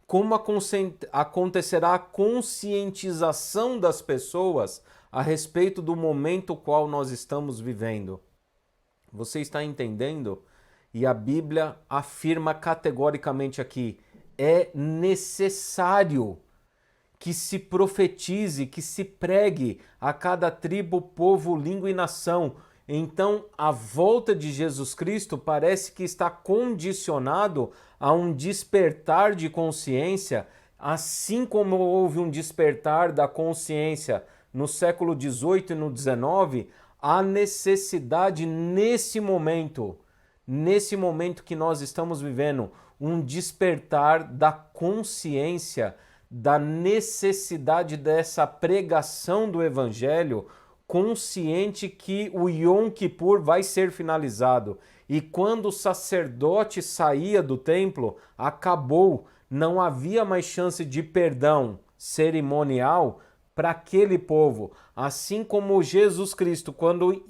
Como acontecerá a conscientização das pessoas a respeito do momento qual nós estamos vivendo? Você está entendendo? E a Bíblia afirma categoricamente aqui: é necessário que se profetize, que se pregue a cada tribo, povo, língua e nação. Então, a volta de Jesus Cristo parece que está condicionado a um despertar de consciência, assim como houve um despertar da consciência no século XVIII e no XIX, a necessidade nesse momento que nós estamos vivendo, um despertar da consciência da necessidade dessa pregação do evangelho, consciente que o Yom Kippur vai ser finalizado. E quando o sacerdote saía do templo, acabou, não havia mais chance de perdão cerimonial para aquele povo. Assim como Jesus Cristo, quando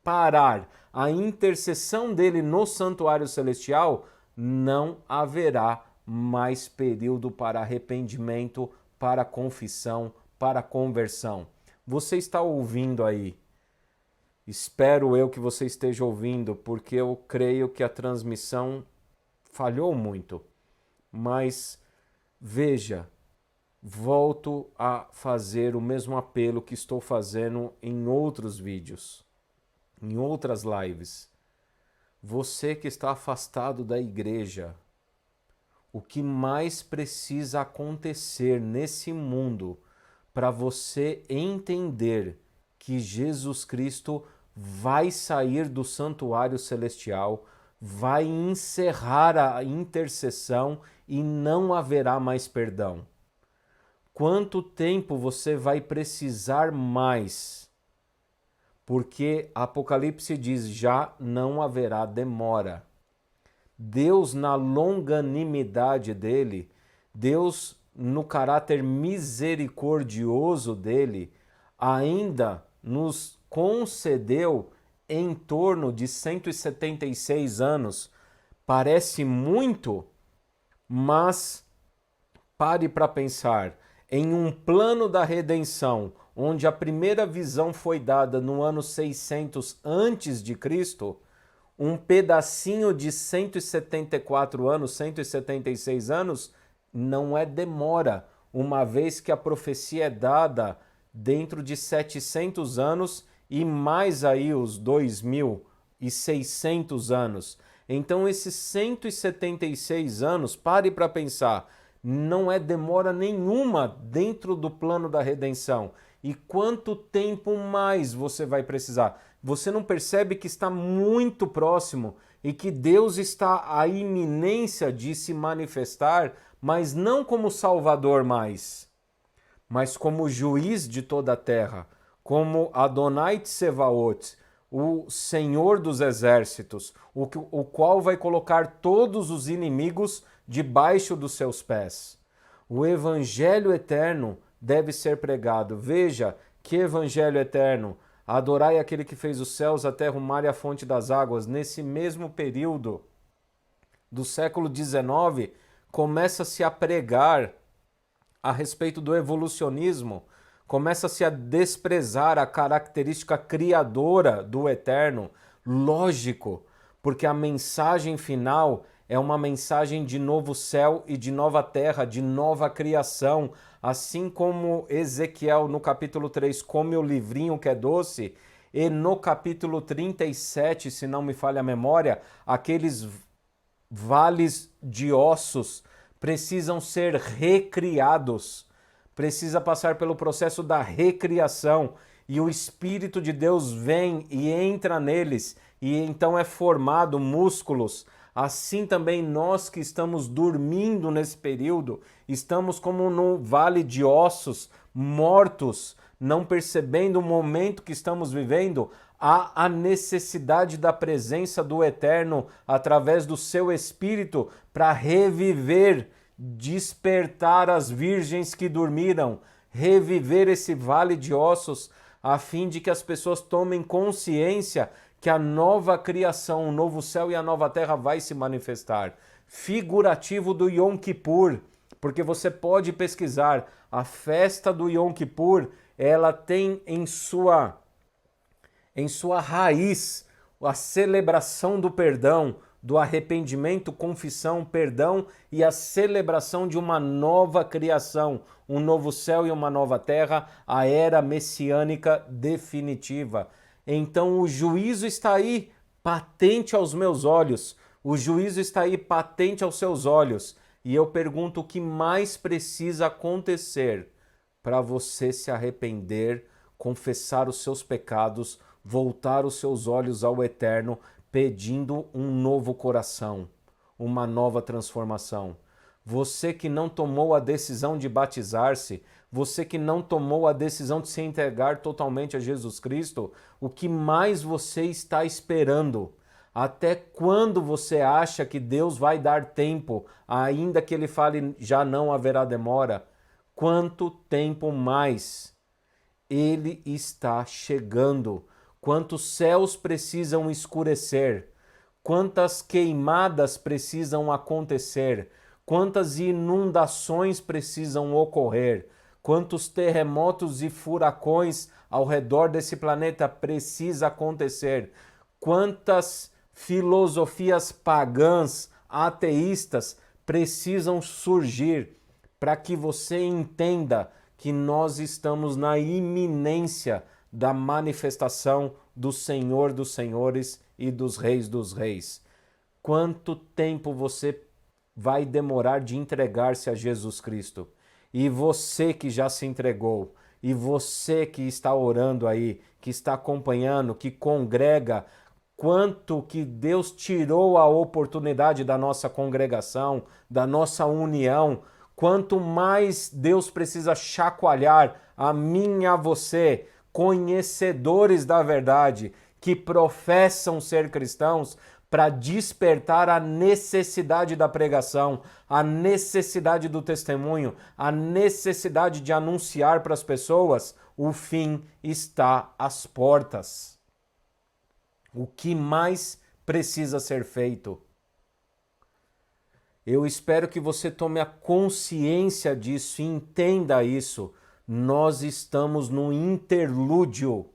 parar a intercessão dele no santuário celestial, não haverá mais período para arrependimento, para confissão, para conversão. Você está ouvindo aí? Espero eu que você esteja ouvindo, porque eu creio que a transmissão falhou muito. Mas veja, volto a fazer o mesmo apelo que estou fazendo em outros vídeos, em outras lives. Você que está afastado da igreja, o que mais precisa acontecer nesse mundo para você entender que Jesus Cristo vai sair do santuário celestial, vai encerrar a intercessão e não haverá mais perdão? Quanto tempo você vai precisar mais? Porque Apocalipse diz: já não haverá demora. Deus, na longanimidade dele, Deus, no caráter misericordioso dele, ainda nos concedeu em torno de 176 anos. Parece muito, mas pare para pensar. Em um plano da redenção, onde a primeira visão foi dada no ano 600 antes de Cristo, um pedacinho de 174 anos, 176 anos, não é demora, uma vez que a profecia é dada dentro de 700 anos e mais aí os 2.600 anos. Então esses 176 anos, pare para pensar, não é demora nenhuma dentro do plano da redenção. E quanto tempo mais você vai precisar? Você não percebe que está muito próximo e que Deus está à iminência de se manifestar, mas não como Salvador mais, mas como juiz de toda a terra, como Adonai Tsevaot, o Senhor dos exércitos, o qual vai colocar todos os inimigos debaixo dos seus pés. O evangelho eterno deve ser pregado. Veja que evangelho eterno. Adorai aquele que fez os céus, a terra, o mar e a fonte das águas. Nesse mesmo período do século XIX, começa-se a pregar a respeito do evolucionismo, começa-se a desprezar a característica criadora do eterno. Lógico, porque a mensagem final é uma mensagem de novo céu e de nova terra, de nova criação. Assim como Ezequiel no capítulo 3 come o livrinho que é doce, e no capítulo 37, se não me falha a memória, aqueles vales de ossos precisam ser recriados, precisa passar pelo processo da recriação, e o Espírito de Deus vem e entra neles, e então é formado músculos. Assim também nós que estamos dormindo nesse período, estamos como num vale de ossos, mortos, não percebendo o momento que estamos vivendo. Há a necessidade da presença do Eterno através do seu Espírito para reviver, despertar as virgens que dormiram, reviver esse vale de ossos, a fim de que as pessoas tomem consciência que a nova criação, o novo céu e a nova terra vai se manifestar. Figurativo do Yom Kippur, porque você pode pesquisar, a festa do Yom Kippur, ela tem em sua raiz a celebração do perdão, do arrependimento, confissão, perdão e a celebração de uma nova criação, um novo céu e uma nova terra, a era messiânica definitiva. Então o juízo está aí, patente aos meus olhos, o juízo está aí, patente aos seus olhos. E eu pergunto, o que mais precisa acontecer para você se arrepender, confessar os seus pecados, voltar os seus olhos ao Eterno, pedindo um novo coração, uma nova transformação? Você que não tomou a decisão de batizar-se, você que não tomou a decisão de se entregar totalmente a Jesus Cristo, o que mais você está esperando? Até quando você acha que Deus vai dar tempo, ainda que Ele fale já não haverá demora? Quanto tempo mais? Ele está chegando. Quantos céus precisam escurecer? Quantas queimadas precisam acontecer? Quantas inundações precisam ocorrer? Quantos terremotos e furacões ao redor desse planeta precisa acontecer? Quantas filosofias pagãs, ateístas precisam surgir para que você entenda que nós estamos na iminência da manifestação do Senhor dos Senhores e dos Reis. Quanto tempo você vai demorar de entregar-se a Jesus Cristo? E você que já se entregou, e você que está orando aí, que está acompanhando, que congrega, quanto que Deus tirou a oportunidade da nossa congregação, da nossa união, quanto mais Deus precisa chacoalhar a mim e a você, conhecedores da verdade, que professam ser cristãos, para despertar a necessidade da pregação, a necessidade do testemunho, a necessidade de anunciar para as pessoas: o fim está às portas. O que mais precisa ser feito? Eu espero que você tome a consciência disso e entenda isso. Nós estamos no interlúdio,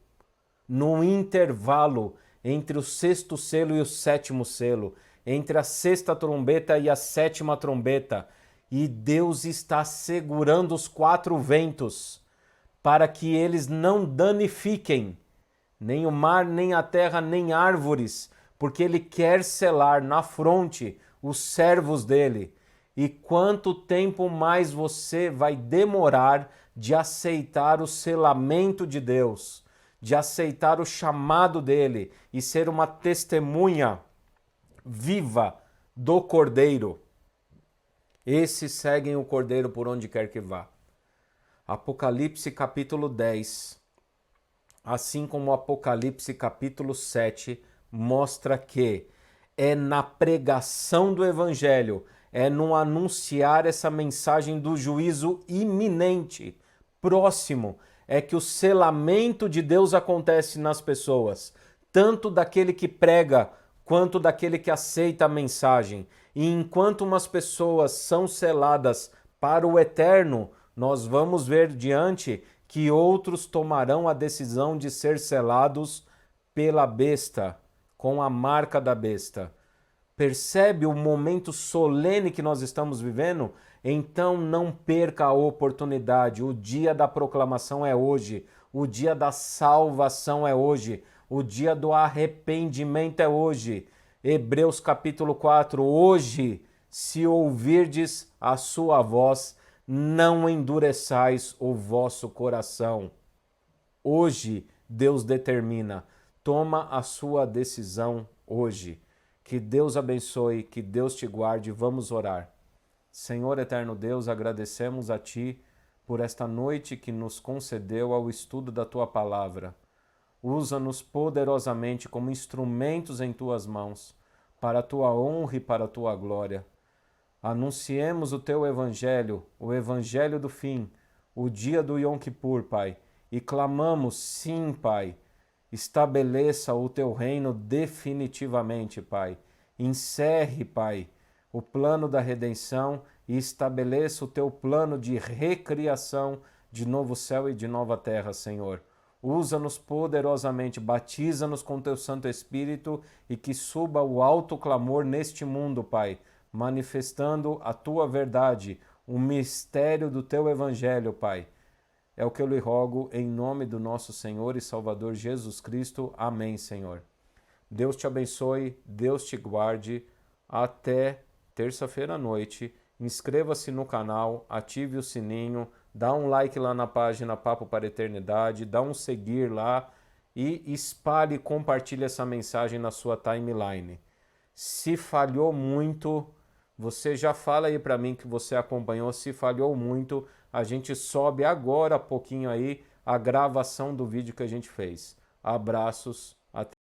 no intervalo entre o sexto selo e o sétimo selo, entre a sexta trombeta e a sétima trombeta. E Deus está segurando os quatro ventos para que eles não danifiquem nem o mar, nem a terra, nem árvores, porque Ele quer selar na fronte os servos dele. E quanto tempo mais você vai demorar de aceitar o selamento de Deus, de aceitar o chamado dele e ser uma testemunha viva do Cordeiro? Esses seguem o Cordeiro por onde quer que vá. Apocalipse capítulo 10, assim como Apocalipse capítulo 7, mostra que é na pregação do Evangelho, é no anunciar essa mensagem do juízo iminente, próximo, é que o selamento de Deus acontece nas pessoas, tanto daquele que prega quanto daquele que aceita a mensagem. E enquanto umas pessoas são seladas para o eterno, nós vamos ver diante que outros tomarão a decisão de ser selados pela besta, com a marca da besta. Percebe o momento solene que nós estamos vivendo? Então não perca a oportunidade. O dia da proclamação é hoje. O dia da salvação é hoje. O dia do arrependimento é hoje. Hebreus capítulo 4. Hoje, se ouvirdes a sua voz, não endureçais o vosso coração. Hoje, Deus determina. Toma a sua decisão hoje. Que Deus abençoe, que Deus te guarde. Vamos orar. Senhor eterno Deus, agradecemos a Ti por esta noite que nos concedeu ao estudo da Tua palavra. Usa-nos poderosamente como instrumentos em Tuas mãos, para a Tua honra e para a Tua glória. Anunciemos o Teu Evangelho, o Evangelho do fim, o dia do Yom Kippur, Pai, e clamamos, sim, Pai, estabeleça o Teu reino definitivamente, Pai. Encerre, Pai, o plano da redenção e estabeleça o Teu plano de recriação de novo céu e de nova terra, Senhor. Usa-nos poderosamente, batiza-nos com Teu Santo Espírito e que suba o alto clamor neste mundo, Pai, manifestando a Tua verdade, o mistério do Teu Evangelho, Pai. É o que eu lhe rogo em nome do nosso Senhor e Salvador Jesus Cristo. Amém, Senhor. Deus te abençoe, Deus te guarde. Até terça-feira à noite. Inscreva-se no canal, ative o sininho, dá um like lá na página Papo para a Eternidade, dá um seguir lá e espalhe e compartilhe essa mensagem na sua timeline. Se falhou muito, você já fala aí para mim que você acompanhou. Se falhou muito, a gente sobe agora pouquinho aí a gravação do vídeo que a gente fez. Abraços.